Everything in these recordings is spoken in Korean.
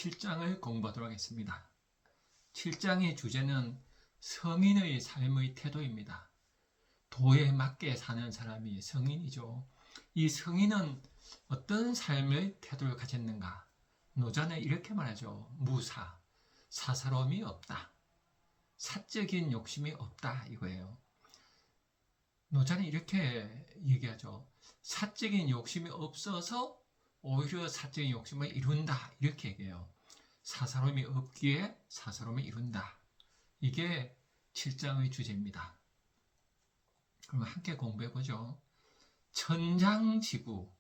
7장을 공부하도록 하겠습니다. 7장의 주제는 성인의 삶의 태도입니다. 도에 맞게 사는 사람이 성인이죠. 이 성인은 어떤 삶의 태도를 가졌는가? 노자는 이렇게 말하죠. 무사, 사사로움이 없다. 사적인 욕심이 없다 이거예요. 노자는 이렇게 얘기하죠. 사적인 욕심이 없어서 오히려 사적인 욕심을 이룬다 이렇게 얘기해요. 사사로움이 없기에 사사로움을 이룬다. 이게 7장의 주제입니다. 그럼 함께 공부해보죠. 천장지구,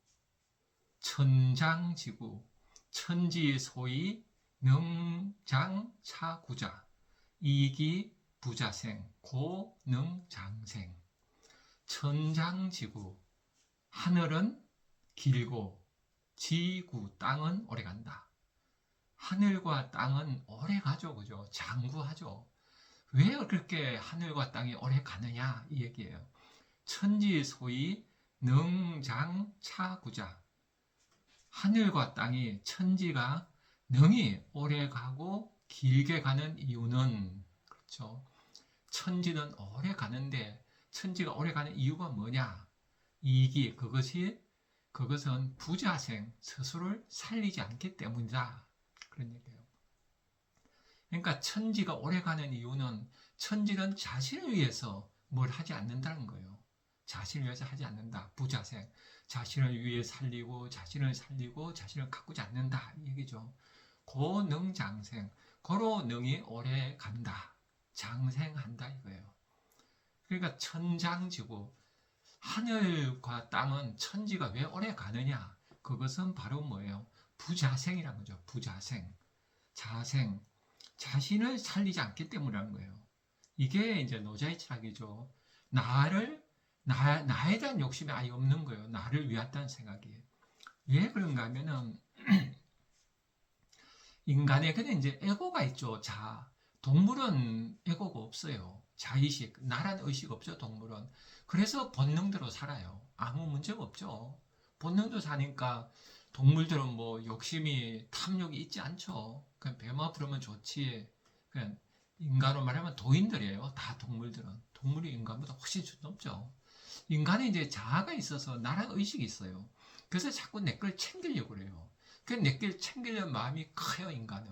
천장지구, 천지소위 능장차구자, 이기부자생, 고능장생. 천장지구, 하늘은 길고 지구, 땅은 오래간다. 하늘과 땅은 오래가죠, 그죠? 장구하죠. 왜 그렇게 하늘과 땅이 오래가느냐 이 얘기예요. 천지소위 능장차구자, 하늘과 땅이 천지가 능히 오래가고 길게 가는 이유는, 그렇죠? 천지는 오래가는데 천지가 오래가는 이유가 뭐냐? 이기, 그것은 부자생, 스스로를 살리지 않기 때문이다. 그런 얘기예요. 그러니까 천지가 오래가는 이유는 천지는 자신을 위해서 뭘 하지 않는다는 거예요. 자신을 위해서 하지 않는다. 부자생, 자신을 위해 살리고 자신을 가꾸지 않는다 이 얘기죠. 고능장생, 고로 능이 오래 간다. 장생한다 이거예요. 그러니까 천장지구, 하늘과 땅은 천지가 왜 오래 가느냐? 그것은 바로 뭐예요? 부자생이라는 거죠. 부자생, 자생, 자신을 살리지 않기 때문이라는 거예요. 이게 이제 노자의 철학이죠. 나에 대한 욕심이 아예 없는 거예요. 나를 위한다는 생각이. 왜 그런가 하면은, 인간에게는 이제 에고가 있죠. 동물은 에고가 없어요. 자의식, 나라는 의식 없죠, 동물은. 그래서 본능대로 살아요. 아무 문제가 없죠. 본능대로 사니까 동물들은 뭐 욕심이, 탐욕이 있지 않죠. 그냥 배만 부르면 좋지. 그냥 인간으로 말하면 도인들이에요. 다 동물들은. 동물이 인간보다 훨씬 높죠. 인간은 이제 자아가 있어서 나라 의식이 있어요. 그래서 자꾸 내 걸 챙기려고 그래요. 그 내 걸 챙기려는 마음이 커요, 인간은.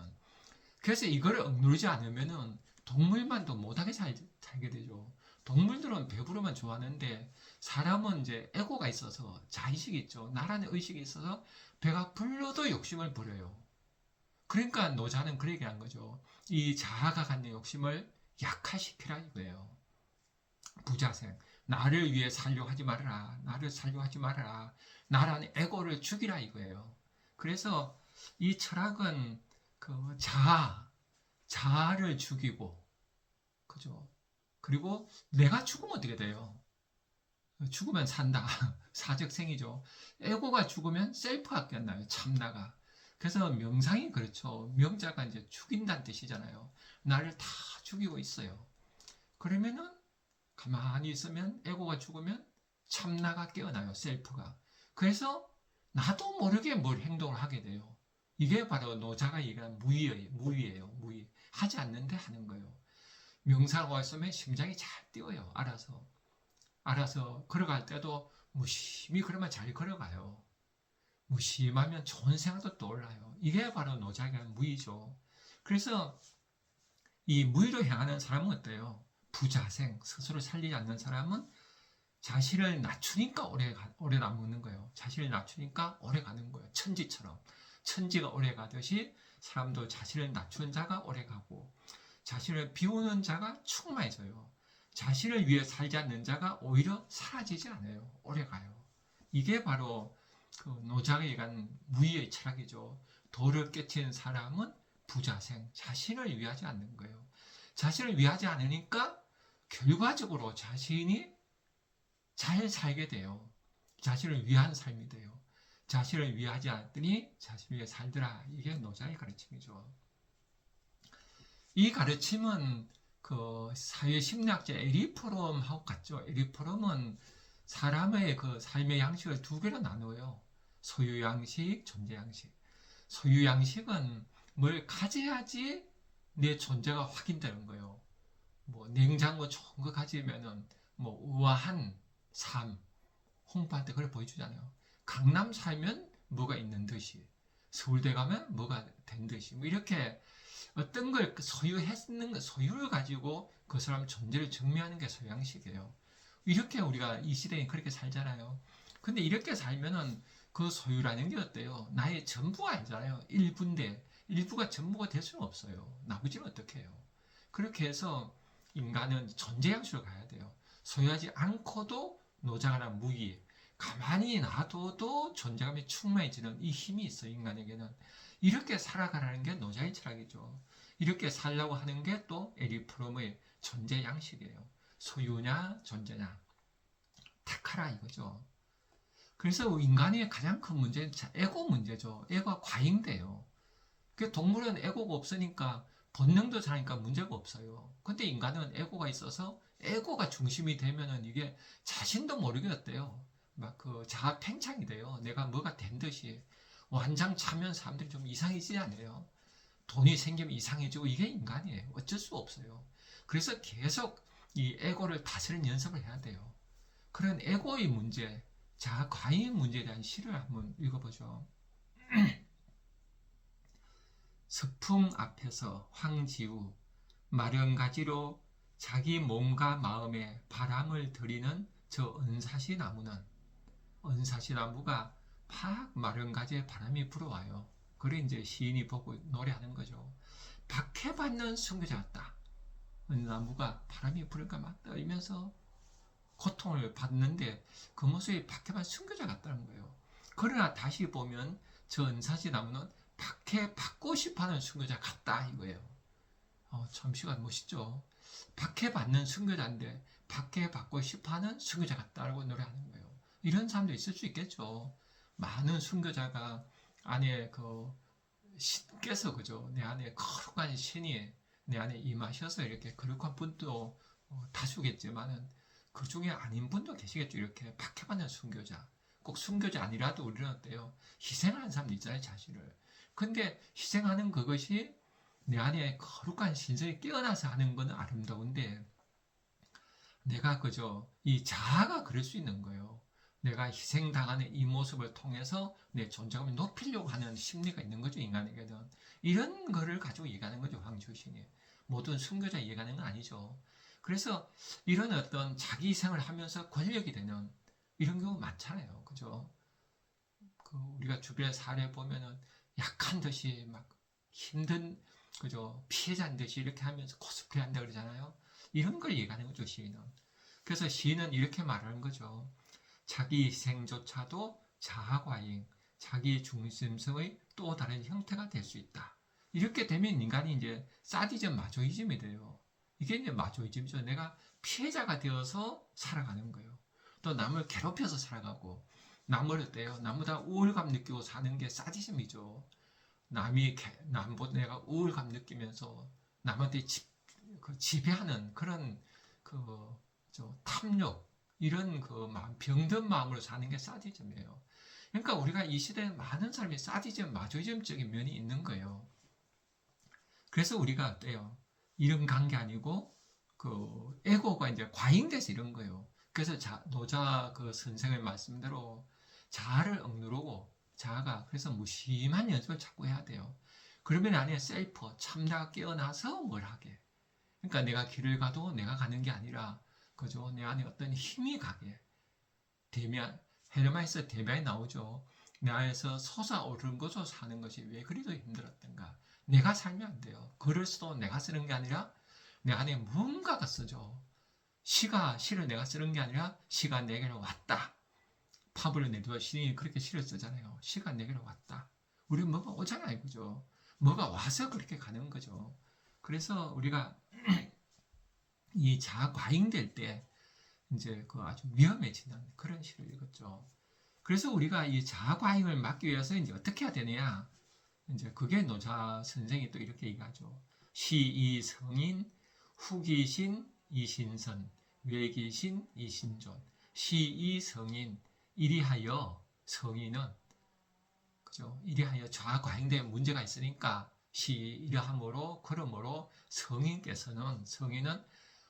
그래서 이거를 억누르지 않으면은 동물만도 못하게 살게 되죠. 동물들은 배부르면 좋아하는데 사람은 이제 에고가 있어서 자의식이 있죠. 나라는 의식이 있어서 배가 불러도 욕심을 부려요. 그러니까 노자는 그 얘기를 한 거죠. 이 자아가 갖는 욕심을 약화시키라 이거예요. 부자생, 나를 위해 살려고 하지 말아라. 나를 살려고 하지 말아라. 나라는 에고를 죽이라 이거예요. 그래서 이 철학은 그 자아를 죽이고, 그죠? 그리고 내가 죽으면 어떻게 돼요? 죽으면 산다. 사적생이죠. 에고가 죽으면 셀프가 깨어나요. 참나가. 그래서 명상이 그렇죠. 명자가 이제 죽인다는 뜻이잖아요. 나를 다 죽이고 있어요. 그러면은 가만히 있으면 에고가 죽으면 참나가 깨어나요. 셀프가. 그래서 나도 모르게 뭘 행동을 하게 돼요. 이게 바로 노자가 얘기하는 무의예요. 무의. 하지 않는데 하는 거예요. 명상하고 있으면 심장이 잘 뛰어요. 알아서 걸어갈 때도 무심히 그러면 잘 걸어가요. 무심하면 좋은 생각도 떠올라요. 이게 바로 노자가 무의죠. 그래서 이 무의로 향하는 사람은 어때요? 부자생, 스스로 살리지 않는 사람은 자신을 낮추니까 오래 남는 거예요. 자신을 낮추니까 오래 가는 거예요. 천지처럼. 천지가 오래 가듯이 사람도 자신을 낮추는 자가 오래 가고 자신을 비우는 자가 충만해져요. 자신을 위해 살지 않는 자가 오히려 사라지지 않아요. 오래 가요. 이게 바로 그 노자가 얘기한 무의의 철학이죠. 도를 깨치는 사람은 부자생, 자신을 위하지 않는 거예요. 자신을 위하지 않으니까 결과적으로 자신이 잘 살게 돼요. 자신을 위한 삶이 돼요. 자신을 위하지 않더니 자신을 위해 살더라. 이게 노자의 가르침이죠. 이 가르침은 그 사회심리학자 에릭 프롬하고 같죠. 에릭 프롬은 사람의 그 삶의 양식을 두 개로 나누어요. 소유양식, 존재양식. 소유양식은 뭘 가져야지 내 존재가 확인되는 거예요. 뭐 냉장고 좋은 거 가지면은 뭐 우아한 삶 홍보할 때 그걸 보여주잖아요. 강남 살면 뭐가 있는 듯이, 서울대 가면 뭐가 된 듯이, 뭐 이렇게 어떤 걸 소유했는 소유를 가지고 그 사람 존재를 증명하는 게 소양식이에요. 이렇게 우리가 이 시대에 그렇게 살잖아요. 근데 이렇게 살면은 그 소유라는 게 어때요? 나의 전부가 아니잖아요. 일부인데 일부가 전부가 될 수는 없어요. 나머지는 어떻게 해요? 그렇게 해서 인간은 존재양식으로 가야 돼요. 소유하지 않고도 노장하는 무기, 가만히 놔둬도 존재감이 충만해지는 이 힘이 있어요. 인간에게는. 이렇게 살아가라는 게 노자의 철학이죠. 이렇게 살려고 하는 게 또 에릭 프롬의 존재 양식이에요. 소유냐 존재냐 택하라 이거죠. 그래서 인간의 가장 큰 문제는 에고 문제죠. 에고가 과잉돼요. 동물은 에고가 없으니까 본능도 잘하니까 문제가 없어요. 근데 인간은 에고가 있어서 에고가 중심이 되면은 이게 자신도 모르게 어때요? 막 그 자아 팽창이 돼요. 내가 뭐가 된 듯이 완장 차면 사람들이 좀 이상해지지 않아요? 돈이 생기면 이상해지고 이게 인간이에요. 어쩔 수 없어요. 그래서 계속 이 에고를 다스리는 연습을 해야 돼요. 그런 에고의 문제, 자아 과잉 문제에 대한 시를 한번 읽어보죠. 서풍 앞에서 황지우 마른 가지로 자기 몸과 마음에 바람을 들이는 저 은사시 나무는 은사시 나무가 팍 마른 가지에 바람이 불어와요. 그래 이제 시인이 보고 노래하는 거죠. 박해받는 순교자 같다. 나무가 바람이 부니까 막 떨면서 고통을 받는데 그 모습이 박해받는 순교자 같다는 거예요. 그러나 다시 보면 저 은사시 나무는 박해받고 싶어하는 순교자 같다 이거예요. 참 시가 멋있죠. 박해받는 순교자인데 박해받고 싶어하는 순교자 같다라고 노래하는 거예요. 이런 사람도 있을 수 있겠죠. 많은 순교자가 안에 그 신께서 그죠. 내 안에 거룩한 신이 내 안에 임하셔서 이렇게 거룩한 분도 다수겠지만은 그 중에 아닌 분도 계시겠죠. 이렇게 박해받는 순교자. 꼭 순교자 아니라도 우리는 어때요? 희생하는 사람도 있잖아요, 자신을. 근데 희생하는 그것이 내 안에 거룩한 신성이 깨어나서 하는 건 아름다운데 내가 그저 이 자아가 그럴 수 있는 거예요. 내가 희생당하는 이 모습을 통해서 내 존재감을 높이려고 하는 심리가 있는 거죠, 인간에게는. 이런 거를 가지고 얘기하는 거죠, 황주신이. 모든 순교자 얘기하는 건 아니죠. 그래서 이런 어떤 자기 희생을 하면서 권력이 되는 이런 경우 많잖아요. 그죠? 우리가 주변 사례 보면은 약한 듯이 막 힘든, 그죠? 피해자인 듯이 이렇게 하면서 코스프레 한다 그러잖아요. 이런 걸 얘기하는 거죠, 시인은. 그래서 시인은 이렇게 말하는 거죠. 자기 희생조차도 자아과잉, 자기 중심성의 또 다른 형태가 될 수 있다. 이렇게 되면 인간이 이제 사디즘, 마조이즘이 돼요. 이게 이제 마조이즘이죠. 내가 피해자가 되어서 살아가는 거예요. 또 남을 괴롭혀서 살아가고, 남을 어때요? 남보다 우월감 느끼고 사는 게 사디즘이죠. 남보다 내가 우월감 느끼면서 남한테 지배하는 그런 탐욕, 이런 병든 마음으로 사는 게 사디즘이에요. 그러니까 우리가 이 시대에 많은 사람이 사디즘, 마조이즘적인 면이 있는 거예요. 그래서 우리가 어때요? 이런 관계 아니고 에고가 이제 과잉돼서 이런 거예요. 그래서 노자 선생의 말씀대로 자아를 억누르고 자아가 그래서 무심한 연습을 자꾸 해야 돼요. 그러면 안에 셀프, 참나가 깨어나서 뭘 하게. 그러니까 내가 길을 가도 내가 가는 게 아니라 그죠? 내 안에 어떤 힘이 가게. 헤르마이스 대변이 나오죠. 내 안에서 솟아오르는 것으로 사는 것이 왜 그리도 힘들었던가. 내가 살면 안 돼요. 글을 써도 내가 쓰는 게 아니라 내 안에 무언가가 쓰죠. 시를 내가 쓰는 게 아니라 시가 내게로 왔다. 파블로 네루다 시인이 그렇게 시를 쓰잖아요. 시가 내게로 왔다. 우리 뭐가 오잖아요. 그죠? 뭐가 와서 그렇게 가는 거죠. 그래서 우리가 이 자아 과잉될 때 이제 아주 위험해지는 그런 시를 읽었죠. 그래서 우리가 이 자아 과잉을 막기 위해서 이제 어떻게 해야 되느냐? 이제 그게 노자 선생이 또 이렇게 얘기하죠. 시이성인, 후기신, 이신선, 외기신, 이신존. 시이성인, 이리하여 성인은 그죠? 이리하여 자아 과잉된 문제가 있으니까 이러함으로 그러므로 성인은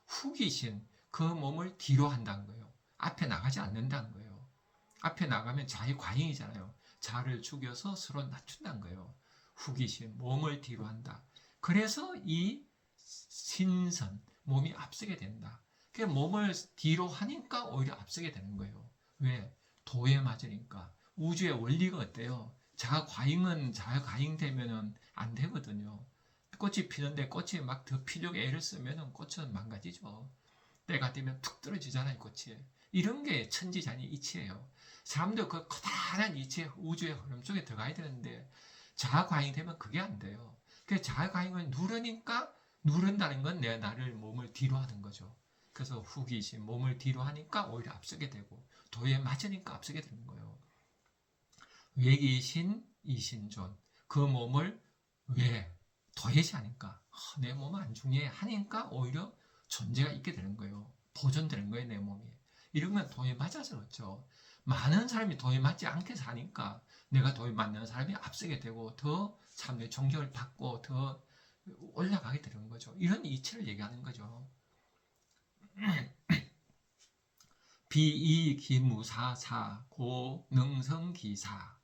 후기신 그 몸을 뒤로 한다는 거예요. 앞에 나가지 않는다는 거예요. 앞에 나가면 자의 과잉이잖아요. 자를 죽여서 서로 낮춘다는 거예요. 후기신 몸을 뒤로 한다. 그래서 이 신선 몸이 앞서게 된다. 그 몸을 뒤로 하니까 오히려 앞서게 되는 거예요. 왜? 도에 맞으니까. 우주의 원리가 어때요? 자과잉 되면은 안 되거든요. 꽃이 피는데 꽃이 막 더 피려고 애를 쓰면은 꽃은 망가지죠. 때가 되면 툭 떨어지잖아요, 꽃이. 이런 게 천지잔이 이치예요. 사람도 그 커다란 이치의 우주의 흐름 속에 들어가야 되는데 자과잉이 되면 그게 안 돼요. 그 자과잉을 누른다는 건 나를 몸을 뒤로 하는 거죠. 그래서 후기심 몸을 뒤로 하니까 오히려 앞서게 되고 도에 맞으니까 앞서게 되는 거예요. 외기신 이신존 그 몸을 왜 도외시하니까 내 몸은 안 중요해 하니까 오히려 존재가 있게 되는 거예요. 보존되는 거예요, 내 몸이. 이러면 도에 맞아서 그렇죠. 많은 사람이 도에 맞지 않게 사니까 내가 도에 맞는 사람이 앞서게 되고 더 사람들의 존경을 받고 더 올라가게 되는 거죠. 이런 이치를 얘기하는 거죠. 비이기무사사 고능성기사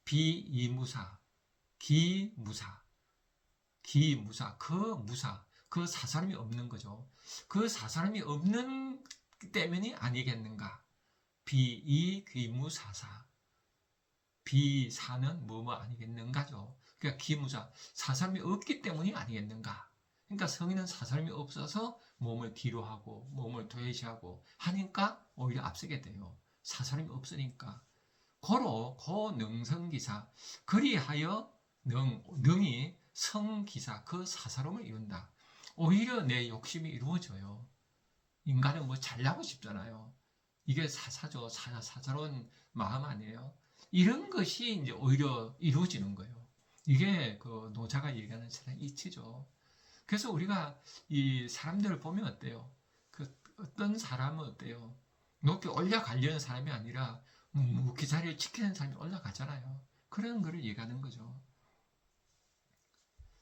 비이무사 기무사 그 사사람이 없는 거죠. 그 사사람이 없는 때문이 아니겠는가. 비이기무사사 비사는 뭐뭐 아니겠는가죠. 그러니까 기무사 사사람이 없기 때문이 아니겠는가. 그러니까 성인은 사사람이 없어서 몸을 뒤로 하고 몸을 도외시하고 하니까 오히려 앞서게 돼요. 사사람이 없으니까. 고능성기사 그리하여 능이 성기사 그 사사로움을 이룬다. 오히려 내 욕심이 이루어져요. 인간은 뭐 잘나고 싶잖아요. 이게 사사죠. 사사로운 마음 아니에요. 이런 것이 이제 오히려 이루어지는 거예요. 이게 그 노자가 얘기하는 세상 이치죠. 그래서 우리가 이 사람들을 보면 어때요? 어떤 사람은 어때요? 높이 올라가려는 사람이 아니라 묵묵히 자리를 지키는 사람이 올라가잖아요. 그런 거를 얘기하는 거죠.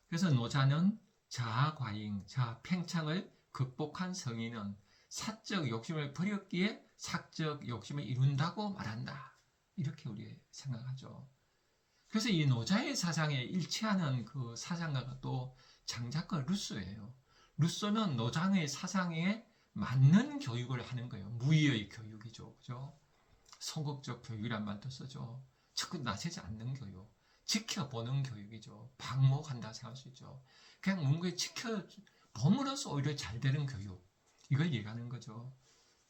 그래서 노자는 자아과잉, 자아팽창을 극복한 성인은 사적 욕심을 버렸기에 사적 욕심을 이룬다고 말한다. 이렇게 우리 생각하죠. 그래서 이 노자의 사상에 일치하는 그 사상가가 또 장작가 루소예요. 루소는 노자의 사상에 맞는 교육을 하는 거예요. 무의의 교육이죠. 그죠? 소극적 교육이란 말도 쓰죠. 적극 나서지 않는 교육. 지켜보는 교육이죠. 방목한다 생각할 수 있죠. 그냥 뭔가 지켜봄으로써 오히려 잘 되는 교육. 이걸 얘기하는 거죠.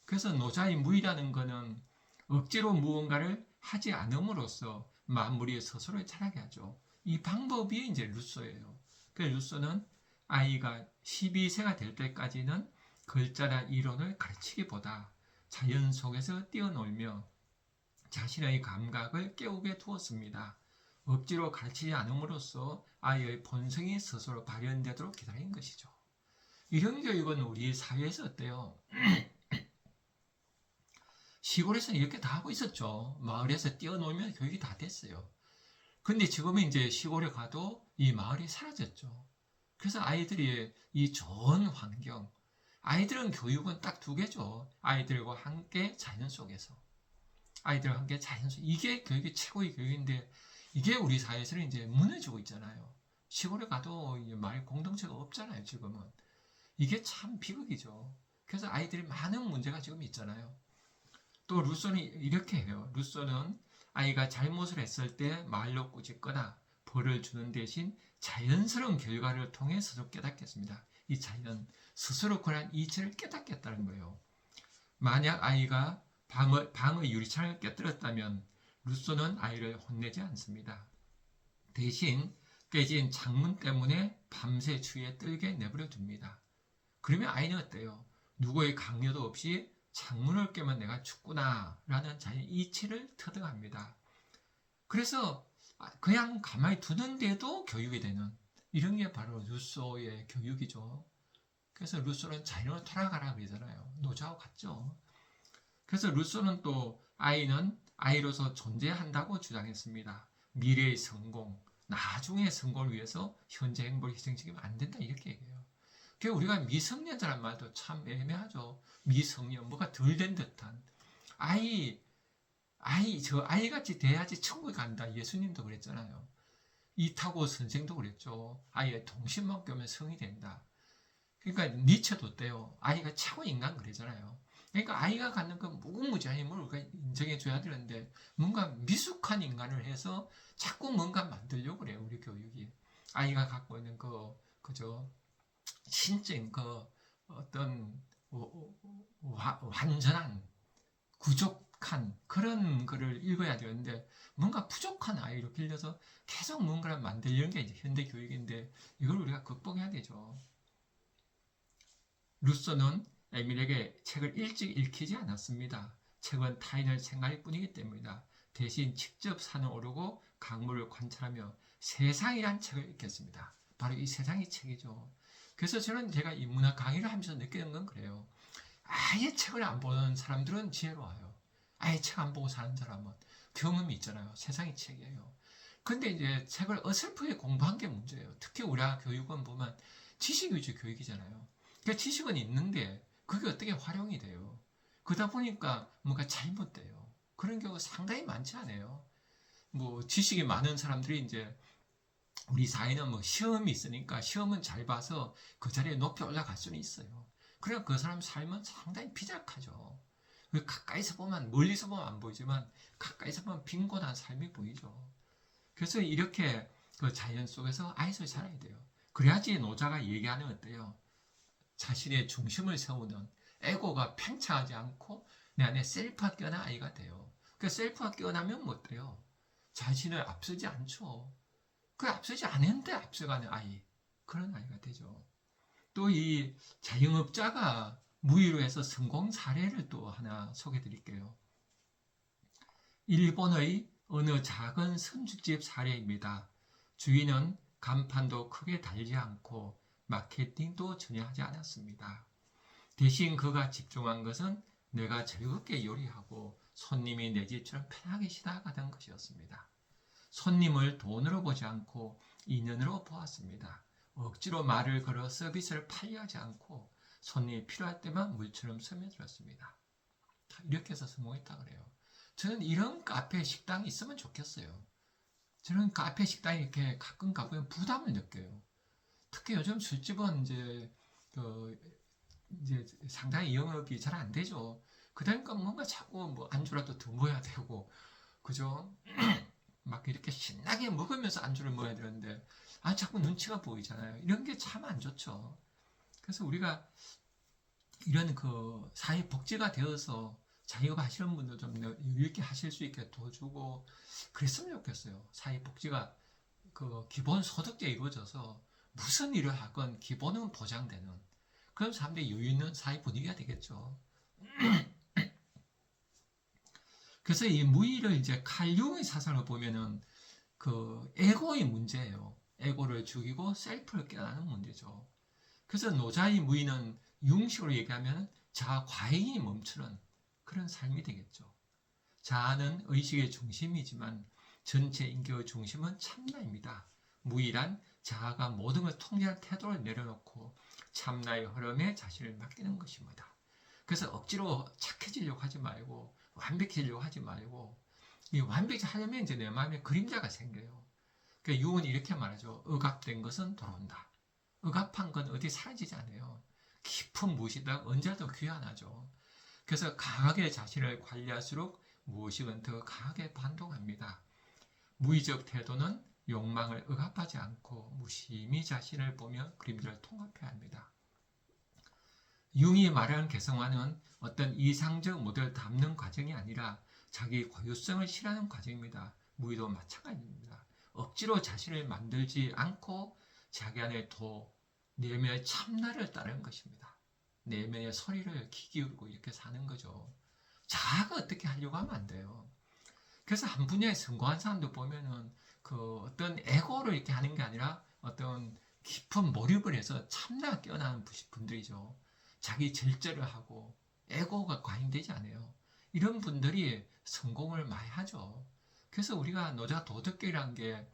그래서 노자의 무의라는 거는 억지로 무언가를 하지 않음으로써 만물이 스스로 자라게 하죠. 이 방법이 이제 루소예요. 그래서 루소는 아이가 12세가 될 때까지는 글자나 이론을 가르치기보다 자연 속에서 뛰어놀며 자신의 감각을 깨우게 두었습니다. 억지로 가르치지 않음으로써 아이의 본성이 스스로 발현되도록 기다린 것이죠. 이런 교육은 우리 사회에서 어때요? 시골에서는 이렇게 다 하고 있었죠. 마을에서 뛰어놀면 교육이 다 됐어요. 근데 지금은 이제 시골에 가도 이 마을이 사라졌죠. 그래서 아이들이 이 좋은 환경, 아이들은 교육은 딱 두 개죠. 아이들과 함께 자연 속에서. 아이들과 함께 자연 속 이게 교육이 최고의 교육인데 이게 우리 사회에서는 이제 무너지고 있잖아요. 시골에 가도 마을 공동체가 없잖아요, 지금은. 이게 참 비극이죠. 그래서 아이들이 많은 문제가 지금 있잖아요. 또 루소는 이렇게 해요. 루소는 아이가 잘못을 했을 때 말로 꾸짖거나 벌을 주는 대신 자연스러운 결과를 통해 스스로 깨닫겠습니다. 이 자연, 스스로 그런 이치를 깨닫겠다는 거예요. 만약 아이가 방의 유리창을 깨뜨렸다면 루소는 아이를 혼내지 않습니다. 대신 깨진 창문 때문에 밤새 추위에 떨게 내버려 둡니다. 그러면 아이는 어때요? 누구의 강요도 없이 창문을 깨면 내가 죽구나 라는 자의 이치를 터득합니다. 그래서 그냥 가만히 두는데도 교육이 되는 이런 게 바로 루소의 교육이죠. 그래서 루소는 자연으로 돌아가라 그러잖아요. 노자와 같죠. 그래서 루소는 또 아이는 아이로서 존재한다고 주장했습니다. 미래의 성공, 나중에 성공을 위해서 현재 행복을 희생시키면 안 된다 이렇게 얘기해요. 그러니까 우리가 미성년자란 말도 참 애매하죠. 미성년, 뭐가 덜 된 듯한 저 아이같이 돼야지 천국에 간다. 예수님도 그랬잖아요. 이타고 선생도 그랬죠. 아이의 동심만 껴면 성이 된다. 그러니까 니체도 어때요? 아이가 최고 인간 그러잖아요. 그러니까 아이가 갖는 그 무궁무진한 힘을 우리가 인정해줘야 되는데 뭔가 미숙한 인간을 해서 자꾸 뭔가 만들려고 그래요. 우리 교육이. 아이가 갖고 있는 그저 신적인 어떤 완전한 부족한 그런 거를 읽어야 되는데 뭔가 부족한 아이로 빌려서 계속 뭔가를 만들려는 게 이제 현대 교육인데 이걸 우리가 극복해야 되죠. 루소는 에밀에게 책을 일찍 읽히지 않았습니다. 책은 타인을 생각할 뿐이기 때문이다. 대신 직접 산을 오르고 강물을 관찰하며 세상이란 책을 읽겠습니다. 바로 이 세상의 책이죠. 그래서 저는 제가 인문학 강의를 하면서 느끼는 건 그래요. 아예 책을 안 보는 사람들은 지혜로워요. 아예 책 안 보고 사는 사람은 경험이 있잖아요. 세상의 책이에요. 근데 이제 책을 어설프게 공부한 게 문제예요. 특히 우리나라 교육은 보면 지식 위주 교육이잖아요. 그러니까 지식은 있는데 그게 어떻게 활용이 돼요. 그러다 보니까 뭔가 잘못돼요. 그런 경우가 상당히 많지 않아요. 뭐 지식이 많은 사람들이 이제 우리 사회는 뭐 시험이 있으니까 시험은 잘 봐서 그 자리에 높이 올라갈 수는 있어요. 그러나 그 사람 삶은 상당히 비작하죠. 가까이서 보면 멀리서 보면 안 보이지만 가까이서 보면 빈곤한 삶이 보이죠. 그래서 이렇게 그 자연 속에서 아이를 살아야 돼요. 그래야지 노자가 얘기하는 어때요? 자신의 중심을 세우는 에고가 팽창하지 않고 내 안에 셀프가 깨어난 아이가 돼요. 그 셀프가 깨어나면 뭐 어때요? 자신을 앞서지 않죠. 그 앞서지 않은데 앞서가는 아이. 그런 아이가 되죠. 또 이 자영업자가 무의로 해서 성공 사례를 또 하나 소개해 드릴게요. 일본의 어느 작은 선죽집 사례입니다. 주인은 간판도 크게 달지 않고 마케팅도 전혀 하지 않았습니다. 대신 그가 집중한 것은 내가 즐겁게 요리하고 손님이 내 집처럼 편하게 시다가던 것이었습니다. 손님을 돈으로 보지 않고 인연으로 보았습니다. 억지로 말을 걸어 서비스를 팔려하지 않고 손님이 필요할 때만 물처럼 스며들었습니다. 이렇게 해서 성공했다 그래요. 저는 이런 카페 식당이 있으면 좋겠어요. 저는 카페 식당이 이렇게 가끔 가보면 부담을 느껴요. 특히 요즘 술집은 이제 상당히 영업이 잘 안 되죠. 그러니까 뭔가 자꾸 뭐 안주라도 더 먹어야 되고, 그죠? 막 이렇게 신나게 먹으면서 안주를 먹어야 되는데, 자꾸 눈치가 보이잖아요. 이런 게 참 안 좋죠. 그래서 우리가 이런 그 사회 복지가 되어서 자영업 하시는 분들 좀 여유있게 하실 수 있게 도와주고 그랬으면 좋겠어요. 사회 복지가 그 기본 소득제 이루어져서 무슨 일을 하건 기본은 보장되는 그런 사람들이 여유 있는 사회 분위기가 되겠죠. 그래서 이 무의를 이제 칼 융의 사상을 보면은 그 에고의 문제예요. 에고를 죽이고 셀프를 깨닫는 문제죠. 그래서 노자의 무의는 융식으로 얘기하면 자아 과잉이 멈추는 그런 삶이 되겠죠. 자아는 의식의 중심이지만 전체 인격의 중심은 참나입니다. 무의란 자아가 모든 걸 통제하는 태도를 내려놓고 참나의 흐름에 자신을 맡기는 것입니다. 그래서 억지로 착해지려고 하지 말고 완벽해지려고 하지 말고 이 완벽하려면 이제 내 마음에 그림자가 생겨요. 그러니까 융은 이렇게 말하죠. 억압된 것은 돌아온다. 억압한 건 어디 사라지지 않아요. 깊은 무엇이다 언제라도 귀환하죠. 그래서 강하게 자신을 관리할수록 무의식은 더 강하게 반동합니다. 무의적 태도는 욕망을 억압하지 않고 무심히 자신을 보며 그림자를 통합해야 합니다. 융이 말하는 개성화는 어떤 이상적 모델을 담는 과정이 아니라 자기 고유성을 실하는 과정입니다. 무의도 마찬가지입니다. 억지로 자신을 만들지 않고 자기 안에 내면의 참나를 따르는 것입니다. 내면의 소리를 귀 기울이고 이렇게 사는 거죠. 자아가 어떻게 하려고 하면 안 돼요. 그래서 한 분야에 성공한 사람도 보면은 그 어떤 에고를 이렇게 하는 게 아니라 어떤 깊은 몰입을 해서 참나가 깨어나는 분들이죠. 자기 절제를 하고 에고가 과잉되지 않아요. 이런 분들이 성공을 많이 하죠. 그래서 우리가 노자 도덕계라는 게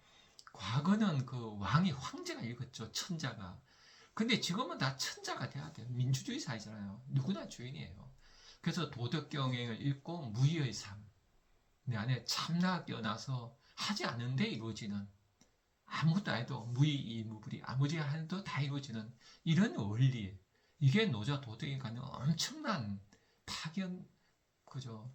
과거는 그 왕이 황제가 읽었죠. 천자가. 근데 지금은 다 천자가 돼야 돼요. 민주주의 사회잖아요. 누구나 주인이에요. 그래서 도덕경영을 읽고 무의의 삶. 내 안에 참나가 깨어나서 하지 않은데 이루어지는 아무것도 안 해도 무의이무불이 아무지 안 해도 다 이루어지는 이런 원리. 이게 노자 도덕에 갖는 엄청난 파견, 그죠?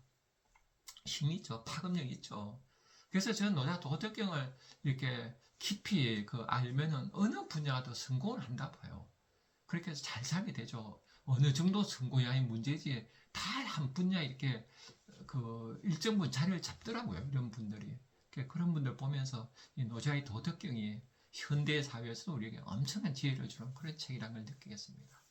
힘이 있죠. 파급력이 있죠. 그래서 저는 노자 도덕경을 이렇게 깊이 알면은 어느 분야도 성공을 한다 봐요. 그렇게 해서 잘 살게 되죠. 어느 정도 성공이야 문제지. 다 한 분야 이렇게 일정 부분 자리를 잡더라고요. 이런 분들이. 그런 분들 보면서 이 노자의 도덕경이 현대 사회에서 우리에게 엄청난 지혜를 주는 그런 책이라는 걸 느끼겠습니다.